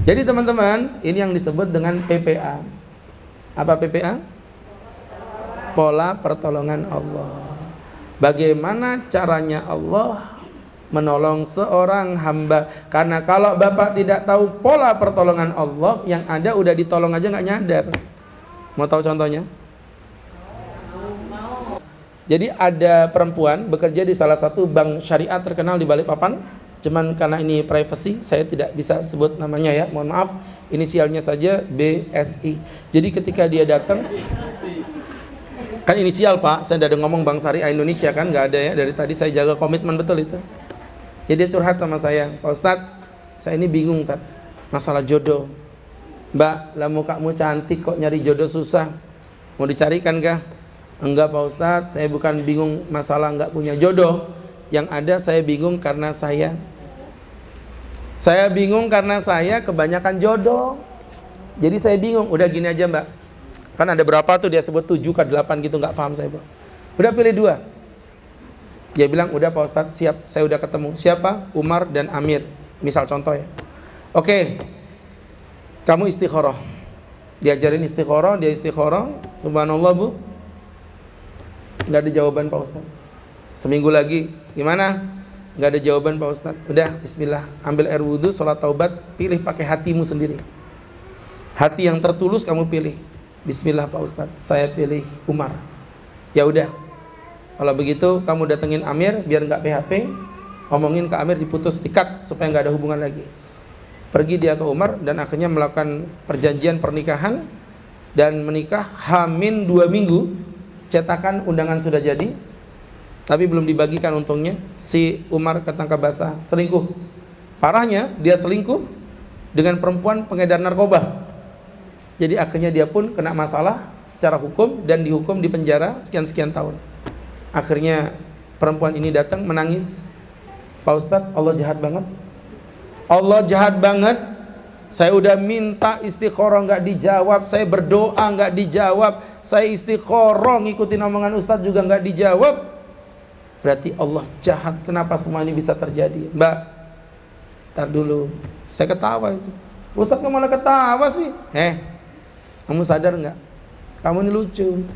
Jadi teman-teman, ini yang disebut dengan PPA. Apa PPA? Pola pertolongan Allah. Bagaimana caranya Allah menolong seorang hamba? Karena kalau Bapak tidak tahu pola pertolongan Allah, yang ada udah ditolong aja nggak nyadar. Mau tahu contohnya? Jadi ada perempuan bekerja di salah satu bank syariah terkenal di Balikpapan. Cuman karena ini privacy, saya tidak bisa sebut namanya ya, mohon maaf. Inisialnya saja BSI. Jadi ketika dia datang, kan inisial Pak, saya udah ngomong Bank Syariah Indonesia kan, nggak ada ya. Dari tadi saya jaga komitmen betul itu. Jadi dia curhat sama saya, Pak Ustadz, saya ini bingung Tat, masalah jodoh. Mbak, lah mukamu cantik kok nyari jodoh susah. Mau dicarikan kah? Enggak Pak Ustadz, saya bukan bingung masalah nggak punya jodoh. Yang ada saya bingung karena saya bingung karena saya kebanyakan jodoh. Jadi saya bingung, udah gini aja Mbak. Kan ada berapa tuh dia sebut 7 ke 8 gitu, nggak paham saya Pak. Udah pilih 2. Dia bilang, udah Pak Ustadz siap, saya udah ketemu. Siapa? Umar dan Amir. Misal contoh ya. Oke, kamu istikharah. Diajarin istikharah, dia istikharah. Subhanallah Bu, nggak ada jawaban Pak Ustadz. Seminggu lagi, gimana? Nggak ada jawaban Pak Ustadz. Udah, bismillah, ambil air wudhu, sholat taubat, pilih pakai hatimu sendiri. Hati yang tertulus kamu pilih. Bismillah Pak Ustadz, saya pilih Umar. Ya udah, kalau begitu kamu datengin Amir biar nggak PHP, ngomongin ke Amir diputus tikat supaya nggak ada hubungan lagi. Pergi dia ke Umar dan akhirnya melakukan perjanjian pernikahan dan menikah. Hamin 2 minggu, cetakan undangan sudah jadi, tapi belum dibagikan untungnya. Si Umar ketangkap basah, selingkuh. Parahnya dia selingkuh dengan perempuan pengedar narkoba. Jadi akhirnya dia pun kena masalah secara hukum dan dihukum di penjara sekian-sekian tahun. Akhirnya perempuan ini datang menangis, Pak Ustadz, Allah jahat banget. Allah jahat banget. Saya udah minta istikharah nggak dijawab, saya berdoa nggak dijawab, saya istikharah ngikutin omongan Ustadz juga nggak dijawab. Berarti Allah jahat. Kenapa semua ini bisa terjadi? Mbak, tar dulu. Saya ketawa itu. Ustadz kamu malah ketawa sih? Kamu sadar nggak? Kamu ini lucu.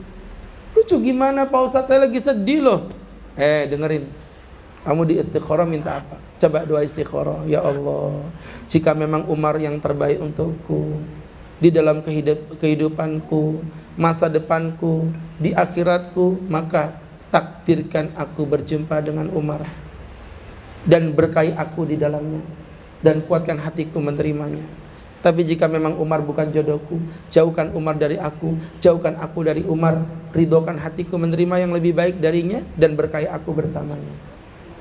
Lucu gimana Pak Ustadz? Saya lagi sedih loh. Dengerin. Kamu di istikharah minta apa? Coba doa istikharah. Ya Allah, jika memang Umar yang terbaik untukku di dalam kehidupanku, masa depanku, di akhiratku, maka takdirkan aku berjumpa dengan Umar dan berkahi aku di dalamnya dan kuatkan hatiku menerimanya. Tapi jika memang Umar bukan jodohku, jauhkan Umar dari aku, jauhkan aku dari Umar, ridhokan hatiku menerima yang lebih baik darinya dan berkahi aku bersamanya.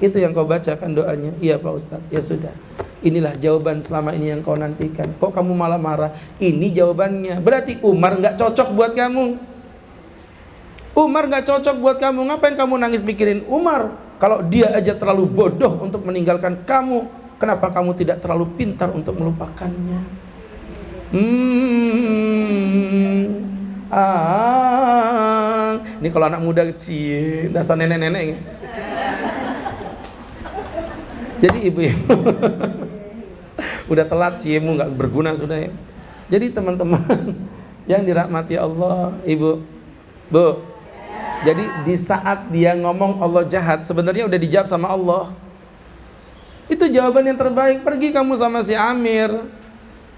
Itu yang kau bacakan doanya. Iya Pak Ustadz, ya sudah. Inilah jawaban selama ini yang kau nantikan. Kok kamu malah marah? Ini jawabannya. Berarti Umar nggak cocok buat kamu. Umar nggak cocok buat kamu. Ngapain kamu nangis mikirin Umar? Kalau dia aja terlalu bodoh untuk meninggalkan kamu, kenapa kamu tidak terlalu pintar untuk melupakannya? Ini kalau anak muda kecil, dasar nenek-nenek. Jadi ibu-ibu udah telat, ciemu nggak berguna sudah ya. Jadi teman-teman yang dirahmati Allah, ibu, bu. Jadi di saat dia ngomong Allah jahat, sebenarnya udah dijawab sama Allah. Itu jawaban yang terbaik. Pergi kamu sama si Amir.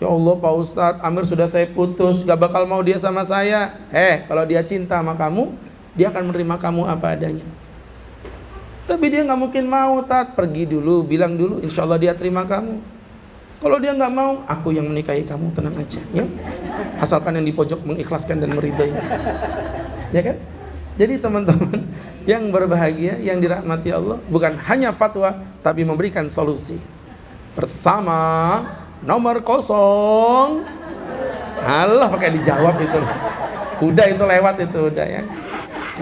Ya Allah Pak Ustadz, Amir sudah saya putus, gak bakal mau dia sama saya. Kalau dia cinta sama kamu, dia akan menerima kamu apa adanya. Tapi dia gak mungkin mau, Tat. Pergi dulu, bilang dulu, insya Allah dia terima kamu. Kalau dia gak mau, aku yang menikahi kamu, tenang aja ya. Asalkan yang di pojok mengikhlaskan dan meridai. Ya kan? Jadi teman-teman yang berbahagia, yang dirahmati Allah, bukan hanya fatwa, tapi memberikan solusi. Bersama nomor 0. Alah, pakai dijawab itu. Udah itu lewat itu udah ya.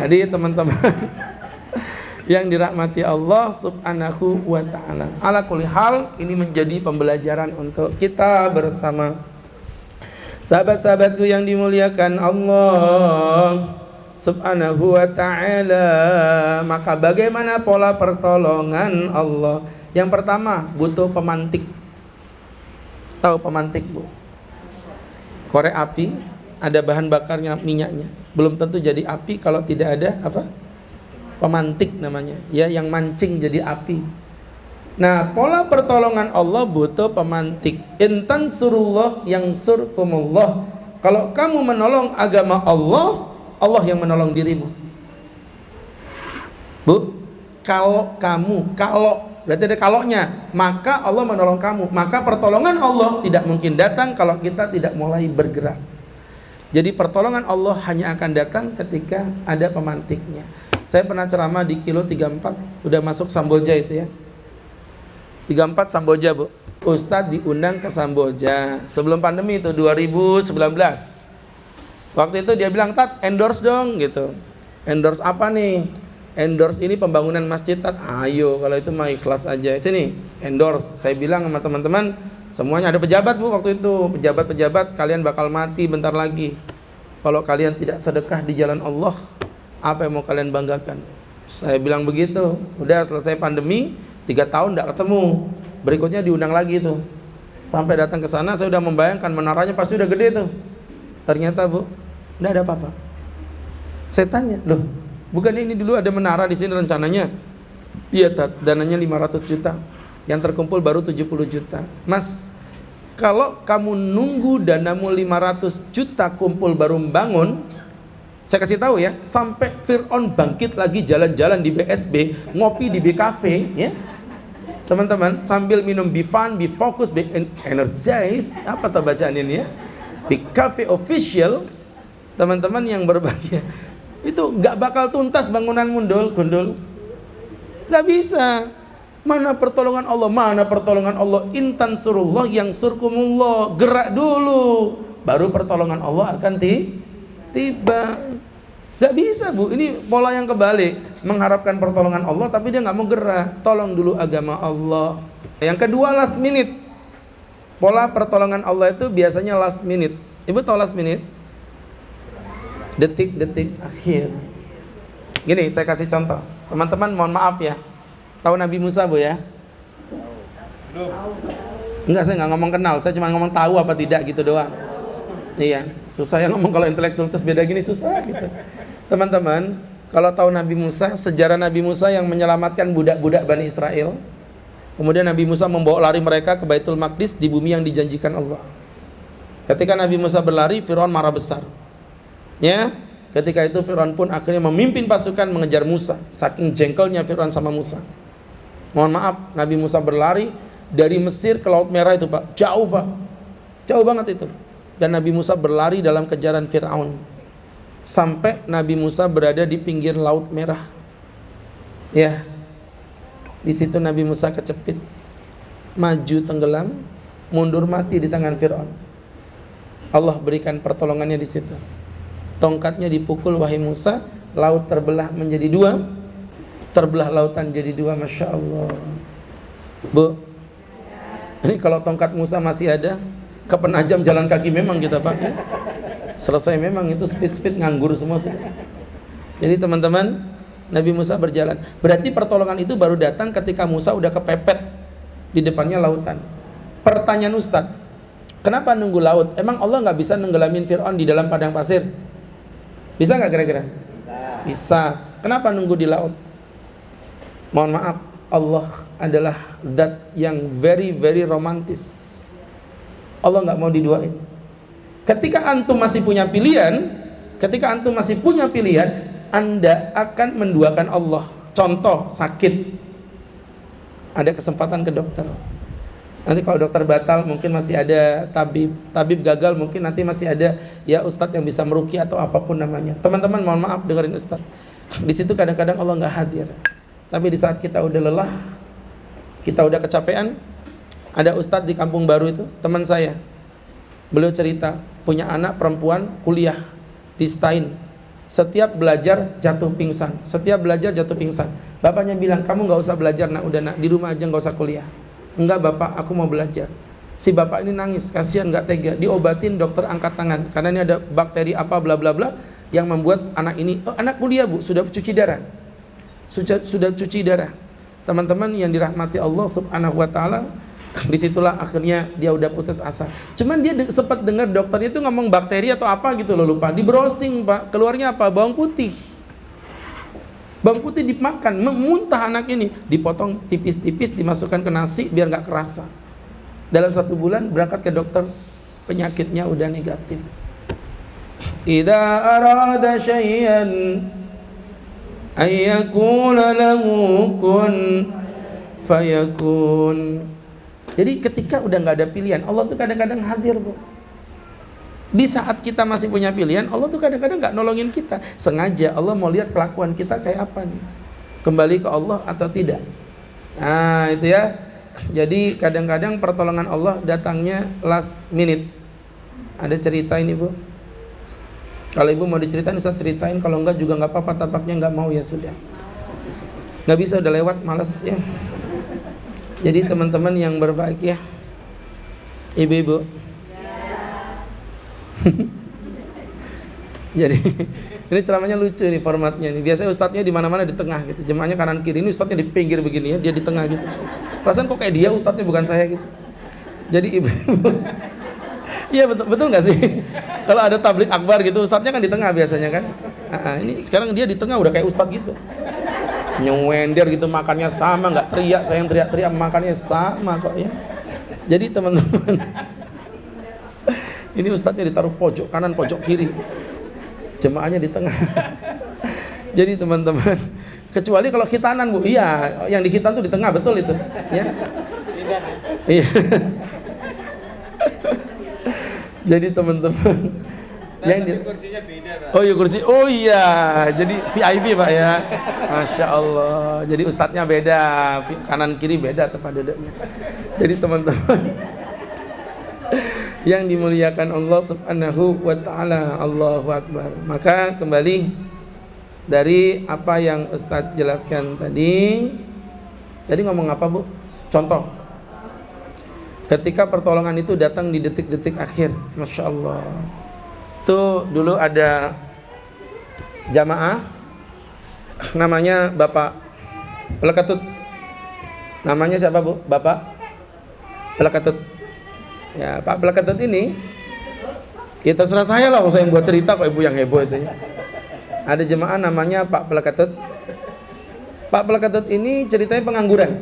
Jadi teman-teman yang dirahmati Allah Subhanahu wa ta'ala. Ala kulli hal, ini menjadi pembelajaran untuk kita bersama. Sahabat-sahabatku yang dimuliakan Allah Subhanahu wa ta'ala, maka bagaimana pola pertolongan Allah? Yang pertama, butuh pemantik. Tahu pemantik, Bu? Korek api, ada bahan bakarnya, minyaknya. Belum tentu jadi api kalau tidak ada apa? Pemantik namanya, ya, yang mancing jadi api. Nah, pola pertolongan Allah butuh pemantik. Intan surullah yang surkumullah. Kalau kamu menolong agama Allah, Allah yang menolong dirimu. Bu, kalau berarti ada kaloknya, maka Allah menolong kamu. Maka pertolongan Allah tidak mungkin datang kalau kita tidak mulai bergerak. Jadi pertolongan Allah hanya akan datang ketika ada pemantiknya. Saya pernah ceramah di Kilo 34, udah masuk Samboja itu ya. 34 Samboja, Bu. Ustadz diundang ke Samboja sebelum pandemi itu 2019. Waktu itu dia bilang, "Tat, endorse dong," gitu. Endorse apa nih? Endorse ini pembangunan masjid, Tat. Ayo, kalau itu mah ikhlas aja. Sini, endorse. Saya bilang sama teman-teman, semuanya ada pejabat, Bu, waktu itu. Pejabat-pejabat, kalian bakal mati bentar lagi. Kalau kalian tidak sedekah di jalan Allah, apa yang mau kalian banggakan? Saya bilang begitu. Udah selesai pandemi, 3 tahun tidak ketemu. Berikutnya diundang lagi tuh. Sampai datang ke sana, saya udah membayangkan menaranya pasti udah gede tuh. Ternyata, Bu, tidak ada apa-apa. Saya tanya, loh, bukannya ini dulu ada menara di sini rencananya? Iya, Tat, dananya 500 juta. Yang terkumpul baru 70 juta. Mas, kalau kamu nunggu danamu 500 juta kumpul baru membangun, saya kasih tahu ya, sampai Fir'aun bangkit lagi jalan-jalan di BSB, ngopi di BKV, ya. Teman-teman, sambil minum be fun, be focus, be energize, apa tuh bacaan ini ya? BKV official, teman-teman yang berbahagia. Itu gak bakal tuntas bangunan gundul. Gak bisa. Mana pertolongan Allah? Mana pertolongan Allah? Intan surullah yang surkumullah. Gerak dulu, baru pertolongan Allah akan tiba. Gak bisa, Bu, ini pola yang kebalik. Mengharapkan pertolongan Allah tapi dia gak mau gerak. Tolong dulu agama Allah. Yang kedua, last minute. Pola pertolongan Allah itu biasanya last minute. Ibu tahu last minute? Detik-detik akhir. Gini, saya kasih contoh. Teman-teman mohon maaf ya, tahu Nabi Musa, Bu, ya? Enggak, saya nggak ngomong kenal, saya cuma ngomong tahu apa tidak gitu doang. Iya, susah ya ngomong kalau intelektual terus beda gini, susah gitu. Teman-teman, kalau tahu Nabi Musa, sejarah Nabi Musa yang menyelamatkan budak-budak Bani Israel. Kemudian Nabi Musa membawa lari mereka ke Baitul Maqdis di bumi yang dijanjikan Allah. Ketika Nabi Musa berlari, Fir'aun marah besar. Ya, ketika itu Fir'aun pun akhirnya memimpin pasukan mengejar Musa. Saking jengkelnya Fir'aun sama Musa. Mohon maaf, Nabi Musa berlari dari Mesir ke Laut Merah itu, Pak. Jauh, Pak. Jauh banget itu. Dan Nabi Musa berlari dalam kejaran Fir'aun. Sampai Nabi Musa berada di pinggir Laut Merah. Ya. Di situ Nabi Musa kecepit. Maju tenggelam, mundur mati di tangan Fir'aun. Allah berikan pertolongannya di situ. Tongkatnya dipukul, wahai Musa, laut terbelah menjadi 2. Terbelah lautan jadi 2, Masya Allah. Bu, ini kalau tongkat Musa masih ada, ke penajam jalan kaki memang kita pakai. Selesai memang itu speed nganggur semua sudah. Jadi teman-teman, Nabi Musa berjalan. Berarti pertolongan itu baru datang ketika Musa udah kepepet di depannya lautan. Pertanyaan Ustadz, kenapa nunggu laut? Emang Allah nggak bisa nenggelamin Fir'aun di dalam padang pasir? Bisa nggak kira-kira? Bisa. Kenapa nunggu di laut? Mohon maaf, Allah adalah zat yang very romantis. Allah nggak mau diduain. Ketika antum masih punya pilihan, Anda akan menduakan Allah. Contoh, sakit, ada kesempatan ke dokter. Nanti kalau dokter batal mungkin masih ada tabib gagal mungkin nanti masih ada ya ustadz yang bisa meruqyah atau apapun namanya. Teman-teman mohon maaf dengerin ustadz. Di situ kadang-kadang Allah nggak hadir. Tapi di saat kita udah lelah, kita udah kecapean, ada ustadz di Kampung Baru itu, teman saya. Beliau cerita punya anak perempuan kuliah di Stein. Setiap belajar jatuh pingsan. Bapaknya bilang, kamu nggak usah belajar nak, udah nak di rumah aja nggak usah kuliah. Enggak bapak, aku mau belajar. Si bapak ini nangis, kasihan, nggak tega. Diobatin, dokter angkat tangan karena ini ada bakteri apa bla bla bla yang membuat anak ini, anak kuliah Bu, sudah cuci darah. Sudah cuci darah. Teman-teman yang dirahmati Allah Subhanahu wa taala, Disitulah akhirnya dia udah putus asa. Cuman dia sempat dengar dokternya itu ngomong bakteri atau apa gitu loh, lupa. Di browsing Pak, keluarnya apa? Bawang putih. Bawang putih dimakan, muntah anak ini. Dipotong tipis-tipis, dimasukkan ke nasi biar nggak kerasa. Dalam 1 bulan berangkat ke dokter, penyakitnya udah negatif. Idza arada syai'an ayyakula lahu kun fayakun. Jadi ketika udah nggak ada pilihan, Allah tuh kadang-kadang hadir, Bu. Di saat kita masih punya pilihan, Allah tuh kadang-kadang nggak nolongin kita. Sengaja Allah mau lihat kelakuan kita kayak apa nih. Kembali ke Allah atau tidak. Nah itu ya. Jadi kadang-kadang pertolongan Allah datangnya last minute. Ada cerita ini, Bu. Kalau Ibu mau diceritain, Ustaz ceritain. Kalau enggak juga nggak apa-apa, tampaknya nggak mau, ya sudah. Nggak bisa, udah lewat, males ya. Jadi teman-teman yang berbahagia, ibu-ibu, jadi ini ceramahnya lucu nih formatnya nih. Biasanya ustadznya di mana-mana di tengah gitu, jemaahnya kanan kiri. Ini ustadznya di pinggir begini ya, dia di tengah gitu. Perasaan kok kayak dia ustadznya, bukan saya gitu. Jadi ibu-ibu, iya betul nggak sih? Kalau ada tablik akbar gitu, ustadznya kan di tengah biasanya kan. Ini sekarang dia di tengah udah kayak ustadz gitu. Nyewender gitu, makannya sama, nggak teriak. Saya yang teriak-teriak, makannya sama kok ya. Jadi teman-teman, ini ustadznya ditaruh pojok kanan, pojok kiri, jemaahnya di tengah. Jadi teman-teman, kecuali kalau khitanan, Bu, iya, yang di khitan tuh di tengah, betul itu ya. Iya. Jadi teman-teman, yang di kursinya beda, Pak. Oh iya, kursi. Oh iya, jadi VIP Pak ya. Masya Allah. Jadi ustadznya beda, kanan kiri beda tempat duduknya. Jadi teman-teman yang dimuliakan Allah Subhanahu wa taala, Allahu Akbar. Maka kembali dari apa yang Ustadz jelaskan tadi. Tadi ngomong apa, Bu? Contoh. Ketika pertolongan itu datang di detik-detik akhir, Masya Allah. Itu dulu ada jamaah namanya Bapak Pelekatut. Namanya siapa, Bu? Bapak Pelekatut. Ya, Pak Pelekatut ini, ya terserah saya lah, saya yang buat cerita kok, Ibu yang heboh itu ya. Ada jemaah namanya Pak Pelekatut. Pak Pelekatut ini ceritanya pengangguran.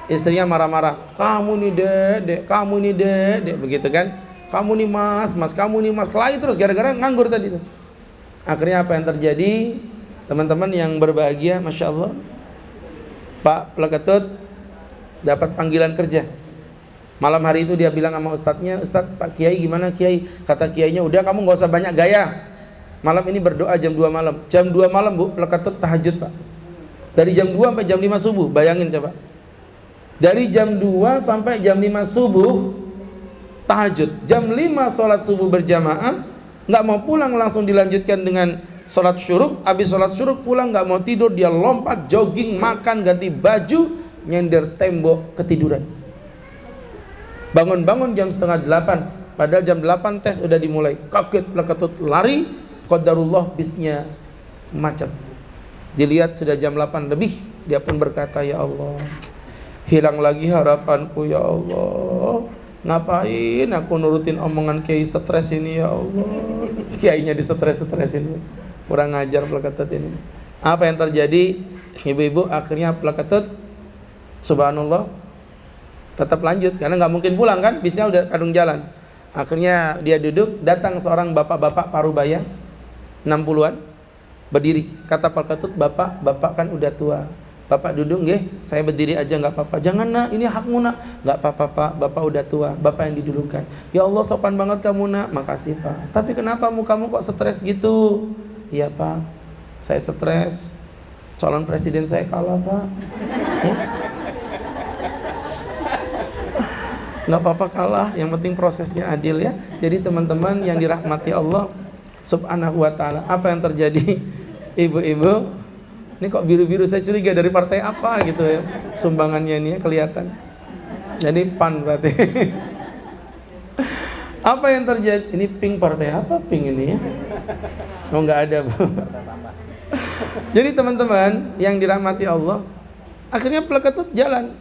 Istrinya marah-marah, kamu nih dedek, kamu nih dedek, begitu kan. Kamu nih mas, kamu nih mas, kelahi terus gara-gara nganggur tadi tuh. Akhirnya apa yang terjadi? Teman-teman yang berbahagia, Masya Allah, Pak Pelekatut dapat panggilan kerja. Malam hari itu dia bilang sama ustadznya, Ustadz, Pak Kiai gimana Kiai? Kata Kiainya, udah kamu gak usah banyak gaya. Malam ini berdoa jam 2 malam. Jam 2 malam, Bu, Pelekatut tahajud, Pak. Dari jam 2 sampai jam 5 subuh, bayangin coba. Dari jam 2 sampai jam 5 subuh tahajud. Jam 5 sholat subuh berjamaah, nggak mau pulang, langsung dilanjutkan dengan sholat syuruk. Habis sholat syuruk pulang, nggak mau tidur, dia lompat, jogging, makan, ganti baju, nyender tembok, ketiduran. Bangun-bangun jam setengah 8, padahal jam 8 tes udah dimulai. Kaget Pelekatut, lari, qadarullah bisnya macet. Dilihat sudah jam 8 lebih, dia pun berkata, ya Allah, hilang lagi harapanku ya Allah. Ngapain aku nurutin omongan Kiai stres ini ya Allah. Kiainya distres-stresin. Kurang ngajar Pelekatut ini. Apa yang terjadi? Ibu-ibu, akhirnya Pelekatut, subhanallah, tetap lanjut karena nggak mungkin pulang kan, bisnya udah kadung jalan. Akhirnya dia duduk, datang seorang bapak-bapak parubaya 60-an, berdiri. Kata Pelekatut, bapak kan udah tua. Bapak duduk, nggih, saya berdiri aja nggak apa-apa. Jangan nak, ini hakmu nak. Nggak apa-apa Pak, bapak udah tua, bapak yang didulukan. Ya Allah, sopan banget kamu nak. Makasih Pak. Tapi kenapa mukamu kok stres gitu? Iya Pak, saya stres. Calon presiden saya kalah Pak. Ya? Nggak apa-apa kalah, yang penting prosesnya adil ya. Jadi teman-teman yang dirahmati Allah Subhanahu wa taala, apa yang terjadi? Ibu-ibu, ini kok biru-biru, saya curiga dari partai apa gitu ya, sumbangannya ini ya, kelihatan. Jadi PAN berarti. Apa yang terjadi? Ini pink, partai apa pink ini ya? Oh nggak ada Bu. Jadi teman-teman yang dirahmati Allah, akhirnya Pelekatut jalan.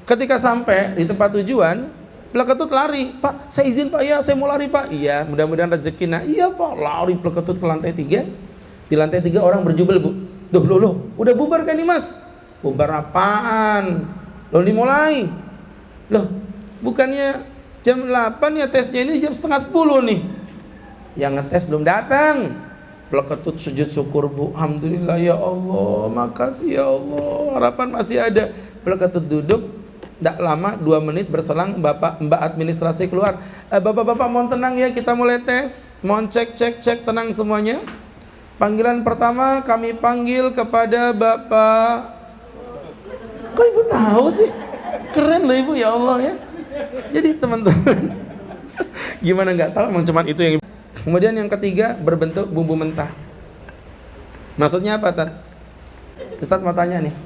Ketika sampai di tempat tujuan, Pleketut lari, Pak, saya izin Pak, ya saya mau lari Pak. Iya, mudah-mudahan rezeki. Nah, iya Pak, lari Pleketut ke lantai 3. Di lantai 3 orang berjubel, Bu. Loh, udah bubar kan nih Mas? Bubar apaan? Loh, dimulai. Loh, bukannya jam 8 ya tesnya, ini jam setengah 10 nih. Yang ngetes belum datang. Pleketut sujud syukur, Bu. Alhamdulillah ya Allah, makasih ya Allah, harapan masih ada. Pleketut duduk, tidak lama 2 menit berselang Mbak administrasi keluar. Bapak-bapak mohon tenang ya, kita mulai tes. Mohon cek tenang semuanya. Panggilan pertama kami panggil kepada Bapak. Kok Ibu tahu sih? Keren loh Ibu, ya Allah ya. Jadi teman-teman, gimana nggak tahu, emang cuman itu yang. Kemudian yang ketiga berbentuk bumbu mentah. Maksudnya apa, Tat? Ustadz mau tanya nih.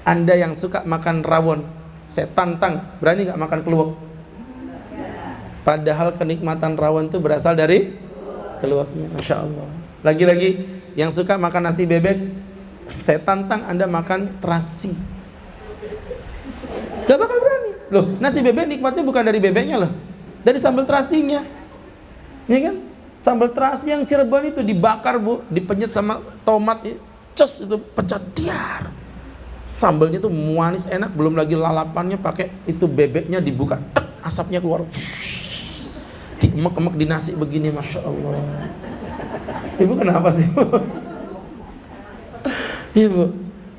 Anda yang suka makan rawon, saya tantang, berani nggak makan keluak? Padahal kenikmatan rawon itu berasal dari keluaknya, Masya Allah. Lagi-lagi yang suka makan nasi bebek, saya tantang Anda makan terasi. Gak bakal berani. Loh, nasi bebek nikmatnya bukan dari bebeknya loh, dari sambal terasinya. Ya kan? Sambal terasi yang Cirebon itu dibakar, Bu, dipenyet sama tomat, cus itu pecah tiar. Sambalnya tuh manis enak, belum lagi lalapannya pakai itu bebeknya dibuka, tek, asapnya keluar. Diemek-emek di nasi begini, Masya Allah. Ibu kenapa sih, Bu? Iya, Bu.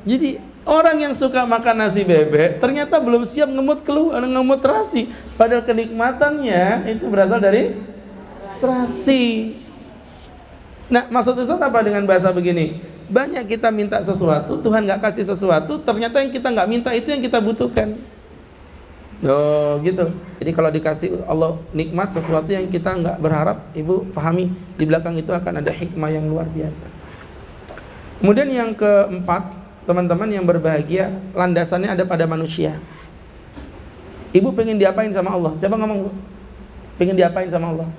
Jadi orang yang suka makan nasi bebek ternyata belum siap ngemut terasi. Padahal kenikmatannya itu berasal dari terasi. Nah, maksud Ustaz apa dengan bahasa begini? Banyak kita minta sesuatu, Tuhan nggak kasih sesuatu, ternyata yang kita nggak minta itu yang kita butuhkan. Oh gitu. Jadi kalau dikasih Allah nikmat sesuatu yang kita nggak berharap, Ibu pahami di belakang itu akan ada hikmah yang luar biasa. Kemudian yang keempat, teman-teman yang berbahagia, landasannya ada pada manusia. Ibu pengen diapain sama Allah? Coba ngomong, Bu. Pengen diapain sama Allah?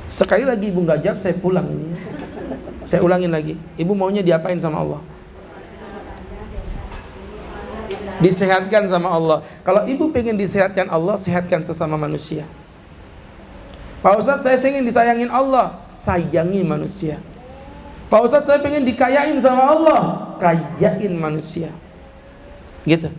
Sekali lagi Ibu nggak jawab, saya pulang ini. Saya ulangin lagi. Ibu maunya diapain sama Allah? Disehatkan sama Allah. Kalau Ibu pengen disehatkan Allah, sehatkan sesama manusia. Pak Ustadz, saya ingin disayangin Allah, sayangi manusia. Pak Ustadz, saya pengen dikayain sama Allah, kayain manusia. Gitu.